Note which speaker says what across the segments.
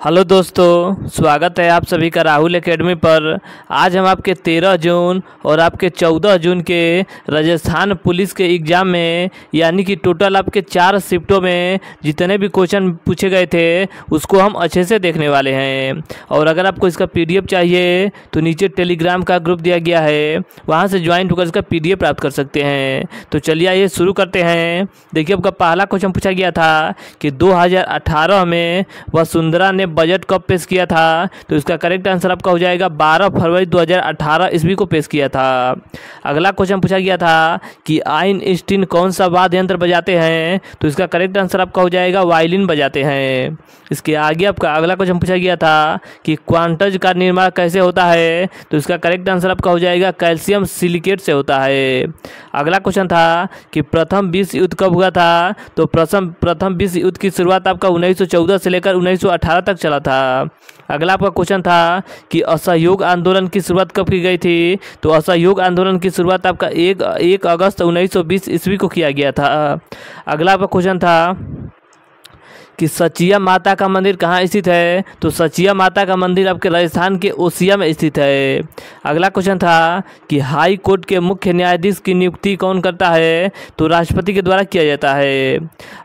Speaker 1: Hello दोस्तों, स्वागत है आप सभी का राहुल एकेडमी पर। आज हम आपके 13 जून और आपके 14 जून के राजस्थान पुलिस के एग्ज़ाम में यानी कि टोटल आपके 4 शिफ्टों में जितने भी क्वेश्चन पूछे गए थे उसको हम अच्छे से देखने वाले हैं। और अगर आपको इसका पीडीएफ चाहिए तो नीचे टेलीग्राम का ग्रुप दिया गया है, वहाँ से ज्वाइन होकर इसका पीडीएफ प्राप्त कर सकते हैं। तो चलिए आइए शुरू करते हैं। देखिए, आपका पहला क्वेश्चन पूछा गया था कि 2018 में वसुंधरा ने बजट कब पेश किया था, तो इसका करेक्ट आंसर आपका हो जाएगा 12 फरवरी 2018 ईस्वी को पेश किया था। अगला क्वेश्चन पूछा गया था कि आइंस्टीन कौन सा वाद्य यंत्र बजाते हैं, तो इसका करेक्ट आंसर आपका हो जाएगा वायलिन बजाते हैं। इसके आगे आपका अगला क्वेश्चन पूछा गया था कि क्वांटज का निर्माण कैसे होता है, तो इसका करेक्ट आंसर आपका हो जाएगा कैल्शियम सिलिकेट से होता है। अगला क्वेश्चन था कि प्रथम विश्व युद्ध कब हुआ था, तो प्रथम विश्व युद्ध की शुरुआत आपका 1914 से लेकर 1918 तक चला था। अगला आपका क्वेश्चन था कि असहयोग आंदोलन की शुरुआत कब की गई थी, तो असहयोग आंदोलन की शुरुआत आपका 1 अगस्त 1920 ईस्वी को किया गया था। अगला आपका क्वेश्चन था कि सचिया माता का मंदिर कहाँ स्थित है, तो सचिया माता का मंदिर आपके राजस्थान के ओसिया में स्थित है। अगला क्वेश्चन था कि हाई कोर्ट के मुख्य न्यायाधीश की नियुक्ति कौन करता है, तो राष्ट्रपति के द्वारा किया जाता है।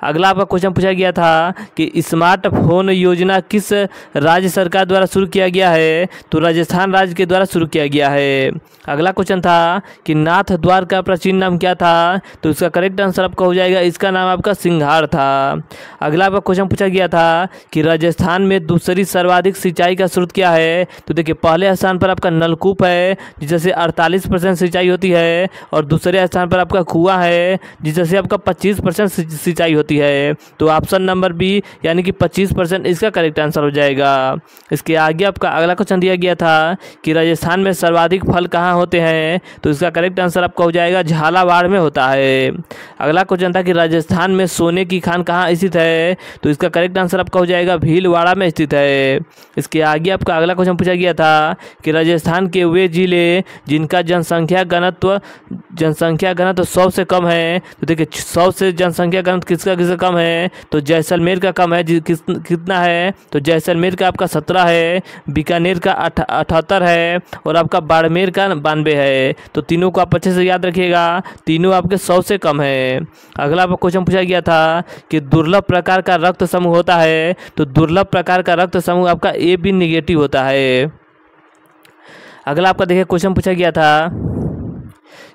Speaker 1: अगला आपका क्वेश्चन पूछा गया था कि स्मार्टफोन योजना किस राज्य सरकार द्वारा शुरू किया गया है, तो राजस्थान राज्य के द्वारा शुरू किया गया है। अगला क्वेश्चन था कि नाथ द्वार का प्राचीन नाम क्या था, तो इसका करेक्ट आंसर आपका हो जाएगा, इसका नाम आपका सिंघार था। अगला आपका क्वेश्चन पूछा गया था कि राजस्थान में दूसरी सर्वाधिक सिंचाई का स्रोत क्या है, तो देखिए पहले स्थान पर आपका नलकूप है जिससे 48% सिंचाई होती है, और दूसरे स्थान पर आपका कुआं है जिससे आपका 25% सिंचाई होती है। तो ऑप्शन नंबर बी यानी कि 25% इसका करेक्ट आंसर हो जाएगा। इसके आगे आपका अगला क्वेश्चन दिया गया था कि राजस्थान में सर्वाधिक फल कहाँ होते हैं, तो इसका करेक्ट आंसर आपका हो जाएगा झालावाड़ में होता है। अगला क्वेश्चन था कि राजस्थान में सोने की खान कहाँ स्थित है, तो इसका करेक्ट आंसर आपका हो जाएगा भीलवाड़ा में स्थित है। इसके आगे आपका अगला क्वेश्चन पूछा गया था कि राजस्थान के वे जिले जिनका जनसंख्या घनत्व 100 से कम है, तो देखिए 100 से जनसंख्या घनत्व किसका कम है, तो जैसलमेर का कम है। कितना है, तो जैसलमेर का आपका 17 है, बीकानेर का 78 है, और आपका बाड़मेर का 92 है। तो तीनों को आप अच्छे से याद रखिएगा, तीनों आपके 100 से कम है। अगला आपका क्वेश्चन पूछा गया था कि दुर्लभ प्रकार का रक्त समूह होता है, तो दुर्लभ प्रकार का रक्त समूह आपका AB नेगेटिव होता है। अगला आपका देखिए क्वेश्चन पूछा गया था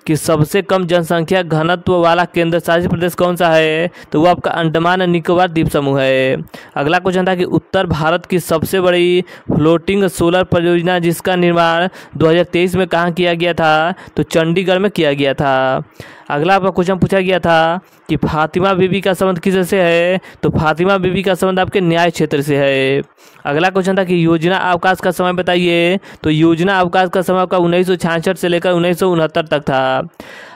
Speaker 1: कि सबसे कम जनसंख्या घनत्व वाला केंद्र शासित प्रदेश कौन सा है, तो वो आपका अंडमान निकोबार द्वीप समूह है। अगला क्वेश्चन था कि उत्तर भारत की सबसे बड़ी फ्लोटिंग सोलर परियोजना जिसका निर्माण 2023 में कहाँ किया गया था, तो चंडीगढ़ में किया गया था। अगला आपका क्वेश्चन पूछा गया था कि फातिमा बीबी का संबंध किससे है, तो फातिमा बीबी का संबंध आपके न्याय क्षेत्र से है। अगला क्वेश्चन था कि योजना अवकाश का समय बताइए, तो योजना अवकाश का समय आपका 1966 से लेकर 1969 तक था।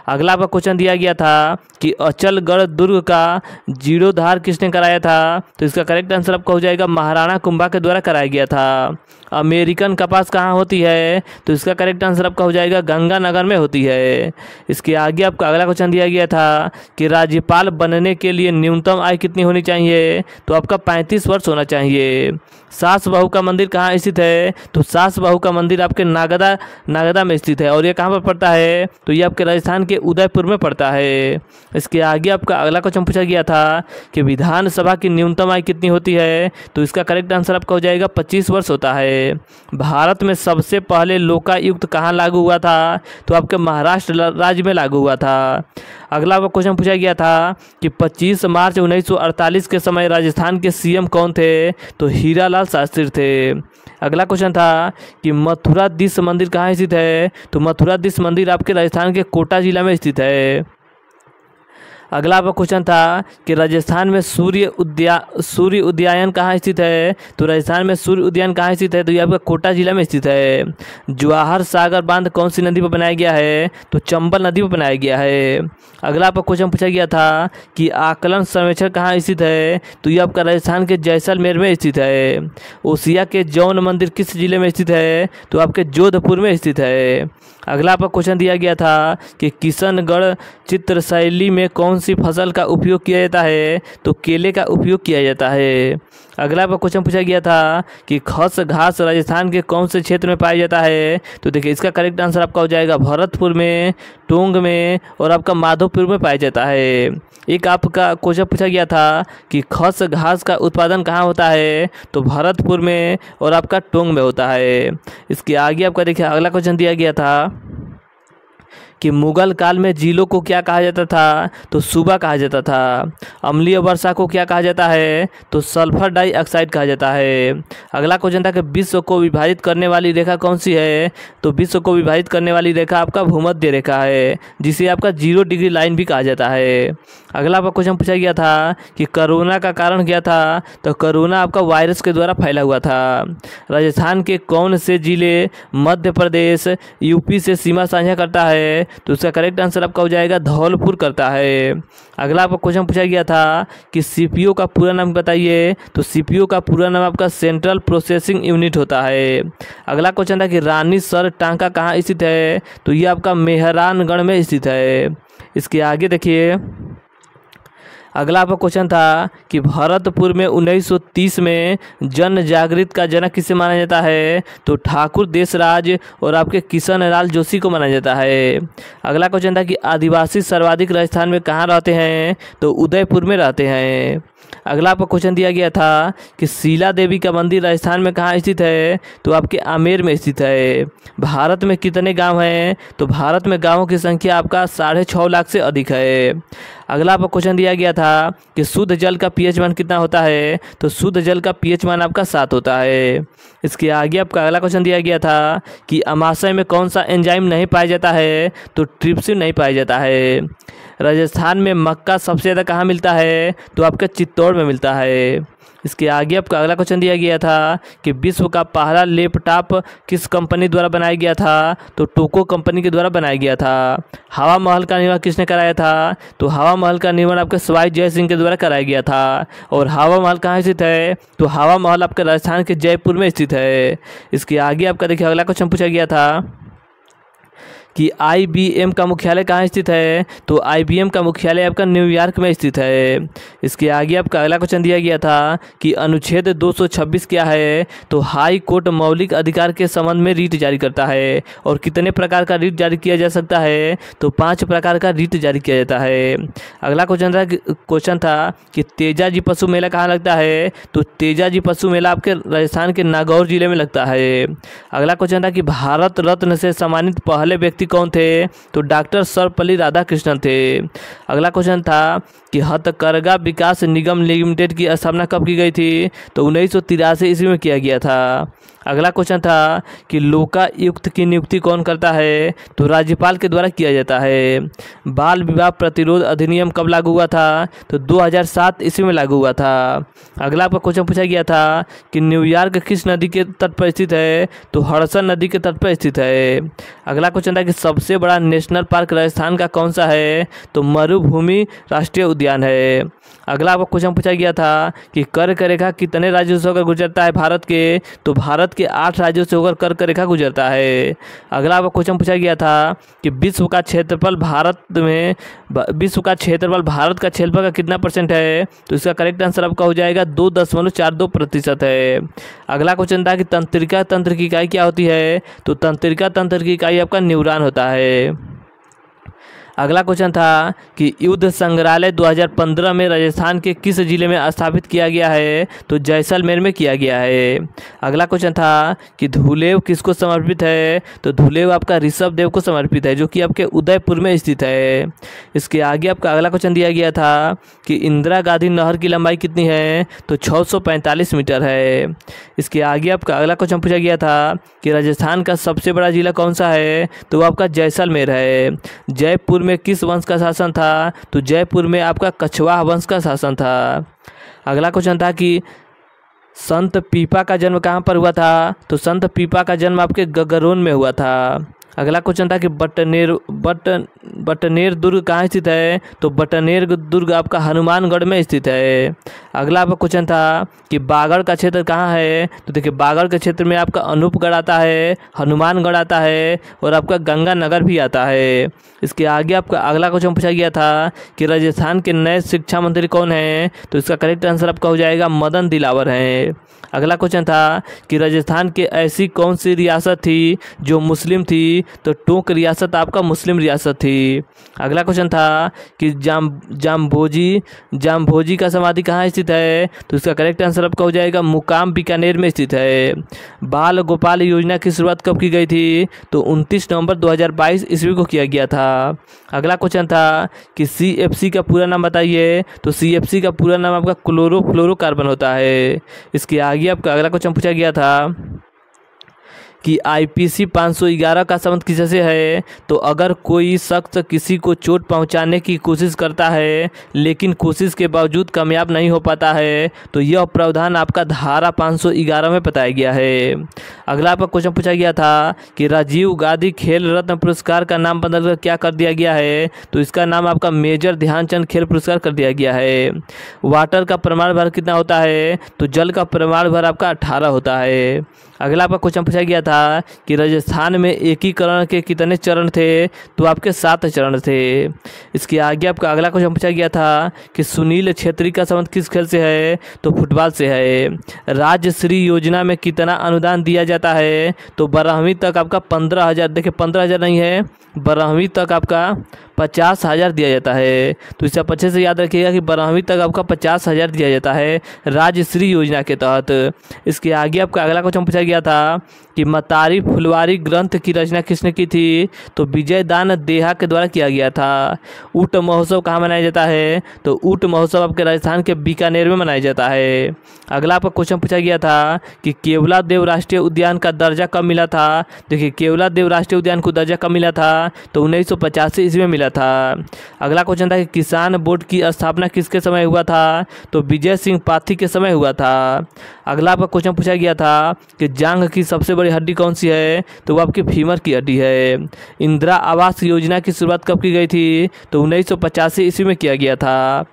Speaker 1: अगला आपका क्वेश्चन दिया गया था कि अचलगढ़ दुर्ग का जीर्णोद्धार किसने कराया था, तो इसका करेक्ट आंसर आपका हो जाएगा महाराणा कुंभा के द्वारा कराया गया था। अमेरिकन कपास कहाँ होती है, तो इसका करेक्ट आंसर आपका हो जाएगा गंगानगर में होती है। इसके आगे आपका अगला क्वेश्चन दिया गया था कि राज्यपाल बनने के लिए न्यूनतम आयु कितनी होनी चाहिए, तो आपका 35 वर्ष होना चाहिए। सास बहू का मंदिर कहाँ स्थित है, तो सास बहू का मंदिर आपके नागदा में स्थित है, और ये कहाँ पर पड़ता है, तो ये आपके राजस्थान के उदयपुर में पड़ता है। इसके आगे आपका अगला क्वेश्चन पूछा गया था कि विधानसभा की न्यूनतम आयु कितनी होती है, तो इसका करेक्ट आंसर आपका हो जाएगा 25 वर्ष होता है। भारत में सबसे पहले लोकायुक्त कहाँ लागू हुआ था, तो आपके महाराष्ट्र राज्य में लागू हुआ था। अगला क्वेश्चन पूछा गया था कि 25 मार्च 1948 के समय राजस्थान के CM कौन थे, तो हीरालाल शास्त्री थे। अगला क्वेश्चन था कि मथुराधीश मंदिर कहाँ स्थित है, तो मथुराधीश मंदिर आपके राजस्थान के कोटा जिला में स्थित है। अगला आपका क्वेश्चन था कि राजस्थान में सूर्य उद्यान कहाँ स्थित है, तो राजस्थान में सूर्य उद्यान कहाँ स्थित है, तो ये आपका कोटा जिला में स्थित है। जवाहर सागर बांध कौन सी नदी पर बनाया गया है, तो चंबल नदी पर बनाया गया है। अगला आपका क्वेश्चन पूछा गया था कि आकलन सर्वेक्षण कहाँ स्थित है, तो ये आपका राजस्थान के जैसलमेर में स्थित है। ओसिया के जौन मंदिर किस जिले में स्थित है, तो आपके जोधपुर में स्थित है। अगला आपका क्वेश्चन दिया गया था कि किशनगढ़ चित्रशैली में कौन कौन सी फसल का उपयोग किया जाता है? तो केले का उपयोग किया जाता है। अगला पर क्वेश्चन पूछा गया था कि खस घास राजस्थान के कौन से क्षेत्र में पाया जाता है? तो देखिए इसका करेक्ट आंसर आपका हो जाएगा भरतपुर में, टोंक में और आपका माधोपुर में पाया जाता है। एक आपका क्वेश्चन पूछा गया था कि खस घास का उत्पादन कहाँ होता है? तो भरतपुर में और आपका टोंक में होता है। इसके आगे आपका देखिए अगला क्वेश्चन दिया गया था कि मुगल काल में झीलों को क्या कहा जाता था? तो सूबा कहा जाता था। अम्लीय वर्षा को क्या कहा जाता है? तो सल्फर डाइऑक्साइड कहा जाता है। अगला क्वेश्चन था कि विश्व को विभाजित करने वाली रेखा कौन सी है? तो विश्व को विभाजित करने वाली रेखा आपका भूमध्य रेखा है, जिसे आपका 0 डिग्री लाइन भी कहा जाता है। अगला आपका क्वेश्चन पूछा गया था कि कोरोना का कारण क्या था? तो कोरोना आपका वायरस के द्वारा फैला हुआ था। राजस्थान के कौन से जिले मध्य प्रदेश यूपी से सीमा साझा करता है? तो उसका करेक्ट आंसर आपका हो जाएगा धौलपुर करता है। अगला आपका क्वेश्चन पूछा गया था कि सीपीयू का पूरा नाम बताइए? तो सीपीयू का पूरा नाम आपका सेंट्रल प्रोसेसिंग यूनिट होता है। अगला क्वेश्चन था कि रानी सर टांका कहाँ स्थित है? तो ये आपका मेहरानगढ़ में स्थित है। इसके आगे देखिए अगला आपका क्वेश्चन था कि भरतपुर में 1930 में जन जागृत का जनक किसे माना जाता है? तो ठाकुर देशराज और आपके किशन लाल जोशी को माना जाता है। अगला क्वेश्चन था कि आदिवासी सर्वाधिक राजस्थान में कहाँ रहते हैं? तो उदयपुर में रहते हैं। अगला आपको क्वेश्चन दिया गया था कि शीला देवी का मंदिर राजस्थान में कहाँ स्थित है? तो आपके आमेर में स्थित है। भारत में कितने गांव हैं? तो भारत में गांवों की संख्या आपका 6.5 लाख से अधिक है। अगला आपको क्वेश्चन दिया गया था कि शुद्ध जल का पीएच मान कितना होता है? तो शुद्ध जल का पीएच मान आपका 7 होता है। इसके आगे आपका अगला क्वेश्चन दिया गया था कि अमाशय में कौन सा एंजाइम नहीं पाया जाता है? तो ट्रिप्सिन नहीं पाया जाता है। राजस्थान में मक्का सबसे ज़्यादा कहाँ मिलता है? तो आपके चित्तौड़ में मिलता है। इसके आगे आपका अगला क्वेश्चन दिया गया था कि विश्व का पहला लैपटॉप किस कंपनी द्वारा बनाया गया था? तो टोको कंपनी के द्वारा बनाया गया था। हवा महल का निर्माण किसने कराया था? तो हवा महल का निर्माण आपके सवाई जय सिंह के द्वारा कराया गया था। और हवा महल कहाँ स्थित है? तो हवा महल आपके राजस्थान के जयपुर में स्थित है। इसके आगे आपका देखिए अगला क्वेश्चन पूछा गया था कि IBM का मुख्यालय कहाँ स्थित है? तो IBM का मुख्यालय आपका न्यूयॉर्क में स्थित है। इसके आगे आपका अगला क्वेश्चन दिया गया था कि अनुच्छेद 226 क्या है? तो हाई कोर्ट मौलिक अधिकार के संबंध में रीट जारी करता है। और कितने प्रकार का रीट जारी किया जा सकता है? तो 5 प्रकार का रीट जारी किया जाता है। अगला क्वेश्चन था कि तेजाजी पशु मेला कहाँ लगता है? तो तेजाजी पशु मेला आपके राजस्थान के नागौर जिले में लगता है। अगला क्वेश्चन था कि भारत रत्न से सम्मानित पहले व्यक्ति कौन थे? तो डॉक्टर सर्वपल्ली राधाकृष्णन थे। अगला क्वेश्चन था कि हथकरघा विकास निगम लिमिटेड की स्थापना कब की गई थी? तो 1983 ईस्वी में किया गया था। अगला क्वेश्चन था कि लोकायुक्त की नियुक्ति कौन करता है? तो राज्यपाल के द्वारा किया जाता है। बाल विवाह प्रतिरोध अधिनियम कब लागू हुआ था? तो 2007 ईस्वी में लागू हुआ था। अगला आपका क्वेश्चन पूछा गया था कि न्यूयॉर्क किस नदी के तट पर स्थित है? तो हडसन नदी के तट पर स्थित है। अगला क्वेश्चन था कि सबसे बड़ा नेशनल पार्क राजस्थान का कौन सा है? तो मरुभूमि राष्ट्रीय उद्यान है। अगला आपको क्वेश्चन पूछा गया था कि कर्क रेखा कितने राज्यों से होकर गुजरता है भारत के? तो भारत के 8 राज्यों से होकर कर्क रेखा गुजरता है। अगला आपको क्वेश्चन पूछा गया था कि विश्व का क्षेत्रफल भारत का क्षेत्रफल का कितना % है? तो इसका करेक्ट आंसर आपका हो जाएगा 2.42% है। अगला क्वेश्चन था कि तंत्रिका तंत्र की इकाई क्या होती है? तो तंत्रिका तंत्र की इकाई आपका न्यूरॉन होता है। अगला क्वेश्चन था कि युद्ध संग्रहालय 2015 में राजस्थान के किस जिले में स्थापित किया गया है? तो जैसलमेर में किया गया है। अगला क्वेश्चन था कि धुलेव किसको समर्पित है? तो धुलेव आपका ऋषभ देव को समर्पित है, जो कि आपके उदयपुर में स्थित है। इसके आगे आपका अगला क्वेश्चन दिया गया था कि इंदिरा गांधी नहर की लंबाई कितनी है? तो 645 मीटर है। इसके आगे आपका अगला क्वेश्चन पूछा गया था कि राजस्थान का सबसे बड़ा जिला कौन सा है? तो वो आपका जैसलमेर है। जयपुर में किस वंश का शासन था? तो जयपुर में आपका कछवाहा वंश का शासन था। अगला क्वेश्चन था कि संत पीपा का जन्म कहाँ पर हुआ था? तो संत पीपा का जन्म आपके गगरोन में हुआ था। अगला क्वेश्चन था कि बटनेर दुर्ग कहाँ स्थित है? तो बटनेर दुर्ग आपका हनुमानगढ़ में स्थित है। अगला आपका क्वेश्चन था कि बागड़ का क्षेत्र कहाँ है? तो देखिए बागड़ के क्षेत्र में आपका अनूपगढ़ आता है, हनुमानगढ़ आता है और आपका गंगानगर भी आता है। इसके आगे आपका अगला क्वेश्चन पूछा गया था कि राजस्थान के नए शिक्षा मंत्री कौन हैं? तो इसका करेक्ट आंसर आपका हो जाएगा मदन दिलावर हैं। अगला क्वेश्चन था कि राजस्थान के ऐसी कौन सी रियासत थी जो मुस्लिम थी? तो टोंक रियासत आपका मुस्लिम रियासत थी। अगला क्वेश्चन था कि जाम्भोजी का समाधि कहाँ स्थित है? तो इसका करेक्ट आंसर आपका हो जाएगा मुकाम बीकानेर में स्थित है। बाल गोपाल योजना की शुरुआत कब की गई थी? तो 29 नवंबर 2022 ईस्वी को किया गया था। अगला क्वेश्चन था कि CFC का पूरा नाम बताइए। तो CFC का पूरा नाम आपका क्लोरोफ्लोरोकार्बन होता है। इसके आगे आपका अगला क्वेश्चन पूछा गया था कि IPC 511 का संबंध किससे है? तो अगर कोई शख्स किसी को चोट पहुंचाने की कोशिश करता है लेकिन कोशिश के बावजूद कामयाब नहीं हो पाता है तो यह प्रावधान आपका धारा 511 में बताया गया है। अगला आपका क्वेश्चन पूछा गया था कि राजीव गांधी खेल रत्न पुरस्कार का नाम बदलकर क्या कर दिया गया है? तो इसका नाम आपका मेजर ध्यानचंद खेल पुरस्कार कर दिया गया है। वाटर का परमाणु भर कितना होता है? तो जल का परमाणु भर आपका 18 होता है। अगला आपका क्वेश्चन पूछा गया था कि राजस्थान में एकीकरण के कितने चरण थे? तो आपके 7 चरण थे। इसके आगे आपका अगला क्वेश्चन पूछा गया था कि सुनील छेत्री का संबंध किस खेल से है? तो फुटबॉल से है। राज्यश्री योजना में कितना अनुदान दिया जाता है? तो 12वीं तक आपका 15,000, देखिए 15,000 नहीं है, 12वीं तक आपका 50,000 दिया जाता है। तो इसे आप अच्छे से याद रखिएगा कि 12वीं तक आपका 50,000 दिया जाता है राज्यश्री योजना के तहत। इसके आगे आपका अगला क्वेश्चन पूछा गया था कि मतारी फुलवारी ग्रंथ की रचना किसने की थी? तो विजयदान देहा के द्वारा किया गया था। ऊंट महोत्सव कहाँ मनाया जाता है? तो ऊंट महोत्सव आपके राजस्थान के बीकानेर में मनाया जाता है। अगला आपका क्वेश्चन पूछा गया था कि केवलादेव राष्ट्रीय उद्यान का दर्जा कब मिला था? देखिए केवलादेव राष्ट्रीय उद्यान को दर्जा कब मिला था? तो 1985 ईस्वी में मिला था। अगला क्वेश्चन था कि किसान बोर्ड की स्थापना किसके समय हुआ था? तो विजय सिंह पाथी के समय हुआ था। अगला आपका क्वेश्चन पूछा गया था कि जांघ की सबसे बड़ी हड्डी कौन सी है? तो वो आपकी फीमर की हड्डी है। इंदिरा आवास योजना की शुरुआत कब की गई थी? तो 1985 ईस्वी में किया गया था।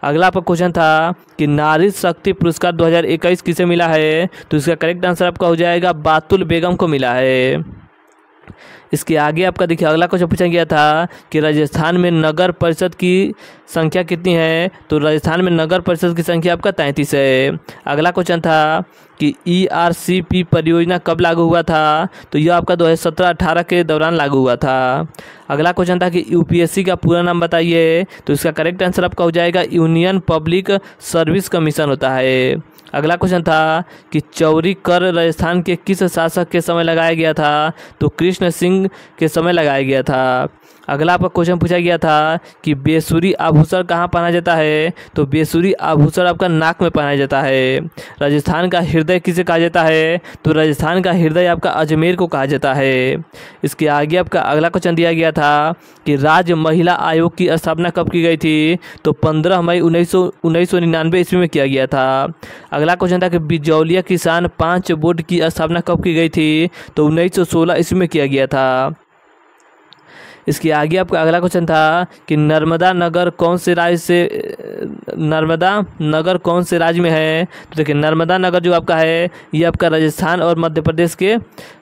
Speaker 1: अगला आपका क्वेश्चन था कि नारी शक्ति पुरस्कार 2021 किसे मिला है? तो इसका करेक्ट आंसर आपका हो जाएगा बातुल बेगम को मिला है। इसके आगे आपका देखिए अगला क्वेश्चन पूछा गया था कि राजस्थान में नगर परिषद की संख्या कितनी है? तो राजस्थान में नगर परिषद की संख्या आपका 33 है। अगला क्वेश्चन था कि ERCP परियोजना कब लागू हुआ था? तो यह आपका 2017-18 के दौरान लागू हुआ था। अगला क्वेश्चन था कि UPSC का पूरा नाम बताइए। तो इसका करेक्ट आंसर आपका हो जाएगा यूनियन पब्लिक सर्विस कमीशन होता है। अगला क्वेश्चन था कि चौरी कर राजस्थान के किस शासक के समय लगाया गया था? तो कृष्ण सिंह के समय लगाया गया था। अगला आपका क्वेश्चन पूछा गया था कि बेसुरी आभूषण कहाँ पहना जाता है? तो बेसुरी आभूषण आपका नाक में पहना जाता है। राजस्थान का हृदय किसे कहा जाता है? तो राजस्थान का हृदय आपका अजमेर को कहा जाता है। इसके आगे आपका अगला क्वेश्चन दिया गया था कि राज्य महिला आयोग की स्थापना कब की गई थी? तो 15 मई 1999 ईस्वी में किया गया था। अगला क्वेश्चन था कि बिजौलिया किसान 5 बोर्ड की स्थापना कब की गई थी? तो 1916 ईस्वी में किया गया था। इसके आगे आपका अगला क्वेश्चन था कि नर्मदा नगर कौन से राज्य में है? तो देखिए नर्मदा नगर जो आपका है ये आपका राजस्थान और मध्य प्रदेश के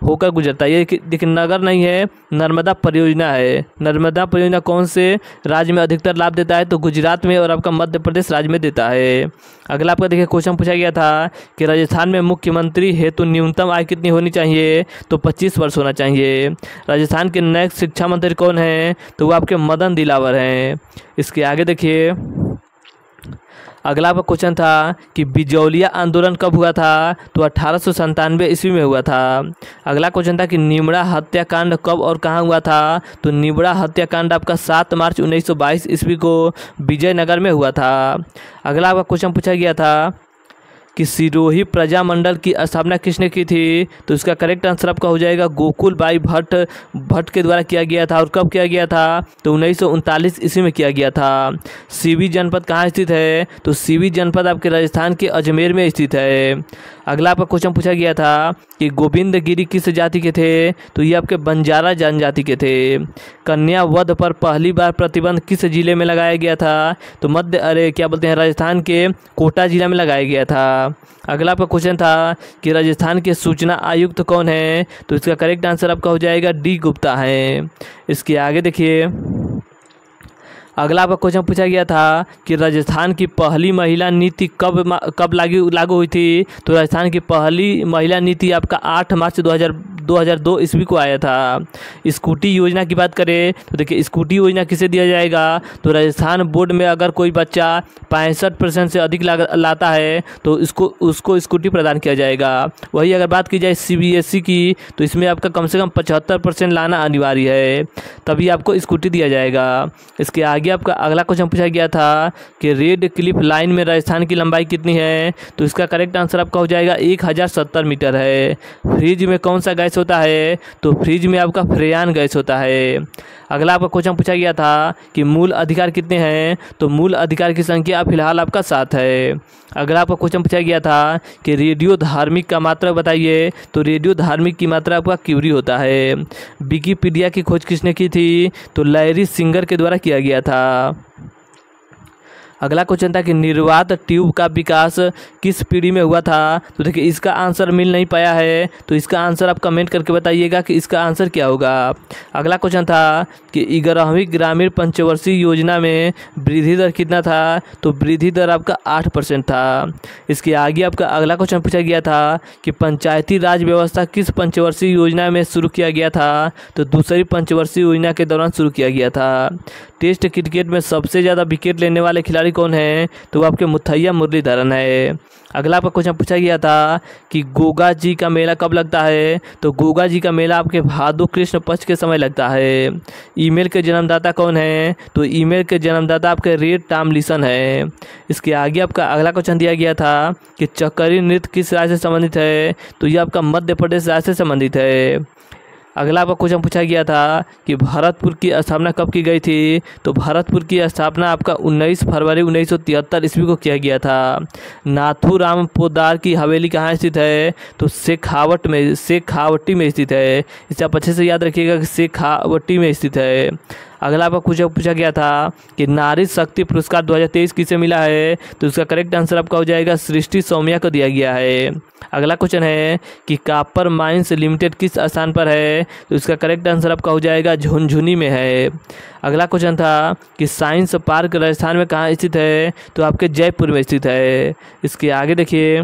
Speaker 1: होकर गुजरता है। ये देखिए नगर नहीं है, नर्मदा परियोजना है। नर्मदा परियोजना कौन से राज्य में अधिकतर लाभ देता है? तो गुजरात में और आपका मध्य प्रदेश राज्य में देता है। अगला आपका देखिए क्वेश्चन पूछा गया था कि राजस्थान में मुख्यमंत्री हेतु न्यूनतम आय कितनी होनी चाहिए? तो 25 वर्ष होना चाहिए। राजस्थान के नए शिक्षा मंत्री कौन है? तो वो आपके मदन दिलावर हैं। इसके आगे देखिए अगला आपका क्वेश्चन था कि बिजौलिया आंदोलन कब हुआ था? तो 1897 ईस्वी में हुआ था। अगला क्वेश्चन था कि निमड़ा हत्याकांड कब और कहाँ हुआ था? तो निमड़ा हत्याकांड आपका 7 मार्च 1922 ईस्वी को विजयनगर में हुआ था। अगला आपका क्वेश्चन पूछा गया था कि सिरोही प्रजामंडल की स्थापना किसने की थी? तो इसका करेक्ट आंसर आपका हो जाएगा गोकुल बाई भट्ट के द्वारा किया गया था। और कब किया गया था? तो 1939 ईस्वी में किया गया था। सीवी जनपद कहाँ स्थित है? तो सीवी जनपद आपके राजस्थान के अजमेर में स्थित है। अगला आपका क्वेश्चन पूछा गया था कि गोविंद गिरी किस जाति के थे? तो ये आपके बंजारा जनजाति के थे। कन्या वध पर पहली बार प्रतिबंध किस जिले में लगाया गया था? तो राजस्थान के कोटा जिला में लगाया गया था। अगला आपका क्वेश्चन था कि राजस्थान के सूचना आयुक्त कौन है? तो इसका करेक्ट आंसर आपका हो जाएगा डी गुप्ता है। इसके आगे देखिए, अगला आपका क्वेश्चन पूछा गया था कि राजस्थान की पहली महिला नीति कब लागू हुई थी? तो राजस्थान की पहली महिला नीति आपका 8 मार्च 2002 ईस्वी को आया था। स्कूटी योजना की बात करें तो देखिए, स्कूटी योजना किसे दिया जाएगा? तो राजस्थान बोर्ड में अगर कोई बच्चा 65% से अधिक लाता है तो उसको स्कूटी प्रदान किया जाएगा। वही अगर बात की जाए CBSE की, तो इसमें आपका कम से कम 75% लाना अनिवार्य है, तभी आपको स्कूटी दिया जाएगा। इसके आगे आपका अगला क्वेश्चन पूछा गया था कि रेड क्लिफ लाइन में राजस्थान की लंबाई कितनी है? तो इसका करेक्ट आंसर आपका हो जाएगा 1070 मीटर है। फ्रिज में कौन सा गैस होता है? तो फ्रिज में आपका फ्रेयान गैस होता है। अगला आपका क्वेश्चन पूछा गया था कि मूल अधिकार कितने हैं? तो मूल अधिकार की संख्या फिलहाल आपका 7 है। अगला आपका क्वेश्चन पूछा गया था कि रेडियो धार्मिक का मात्रक बताइए। तो रेडियो धार्मिक की मात्रा आपका क्यूरी होता है। विकिपीडिया की खोज किसने की थी? तो लैरी सिंगर के द्वारा किया गया था। अगला क्वेश्चन था कि निर्वात ट्यूब का विकास किस पीढ़ी में हुआ था? तो देखिए, इसका आंसर मिल नहीं पाया है, तो इसका आंसर आप कमेंट करके बताइएगा कि इसका आंसर क्या होगा। अगला क्वेश्चन था कि 11वीं ग्रामीण पंचवर्षीय योजना में वृद्धि दर कितना था? तो वृद्धि दर आपका 8% था। इसके आगे आपका अगला क्वेश्चन पूछा गया था कि पंचायती राज व्यवस्था किस पंचवर्षीय योजना में शुरू किया गया था? तो दूसरी पंचवर्षीय योजना के दौरान शुरू किया गया था। टेस्ट क्रिकेट में सबसे ज़्यादा विकेट लेने वाले खिलाड़ी कौन है? तो वो आपके मुथैया मुरलीधरन है। अगला आपका क्वेश्चन पूछा गया था कि गोगा जी का मेला कब लगता है? तो गोगा जी का मेला आपके भादो कृष्ण पक्ष के समय लगता है। ईमेल के जन्मदाता कौन है? तो ईमेल के जन्मदाता आपके रेड टॉमलिंसन है। इसके आगे आपका अगला क्वेश्चन दिया गया था कि चक्करी नृत्य किस राज्य से संबंधित है? तो ये आपका मध्य प्रदेश राज्य से संबंधित है। अगला आपका क्वेश्चन पूछा गया था कि भरतपुर की स्थापना कब की गई थी? तो भरतपुर की स्थापना आपका 19 फरवरी 1973 ईस्वी को किया गया था। नाथूराम पोद्दार की हवेली कहाँ स्थित है? तो शेखावटी में स्थित है। इसे आप अच्छे से याद रखिएगा कि शेखावटी में स्थित है। अगला आपका पूछा गया था कि नारी शक्ति पुरस्कार 2023 किसे मिला है? तो इसका करेक्ट आंसर आपका हो जाएगा सृष्टि सौम्या को दिया गया है। अगला क्वेश्चन है कि कॉपर माइंस लिमिटेड किस स्थान पर है? तो इसका करेक्ट आंसर आपका हो जाएगा झुनझुनी में है। अगला क्वेश्चन था कि साइंस पार्क राजस्थान में कहाँ स्थित है? तो आपके जयपुर में स्थित है। इसके आगे देखिए,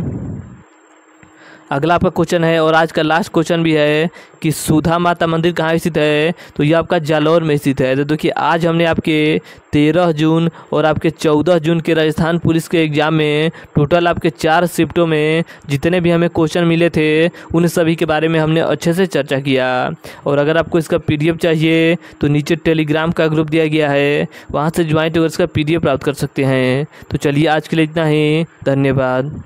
Speaker 1: अगला आपका क्वेश्चन है और आज का लास्ट क्वेश्चन भी है कि सुधा माता मंदिर कहाँ स्थित है? तो ये आपका जालौर में स्थित है। तो देखिए, आज हमने आपके 13 जून और आपके 14 जून के राजस्थान पुलिस के एग्ज़ाम में टोटल आपके 4 शिफ्टों में जितने भी हमें क्वेश्चन मिले थे उन सभी के बारे में हमने अच्छे से चर्चा किया। और अगर आपको इसका PDF चाहिए तो नीचे टेलीग्राम का ग्रुप दिया गया है, वहाँ से ज्वाइन होकर इसका PDF प्राप्त कर सकते हैं। तो चलिए, आज के लिए इतना ही। धन्यवाद।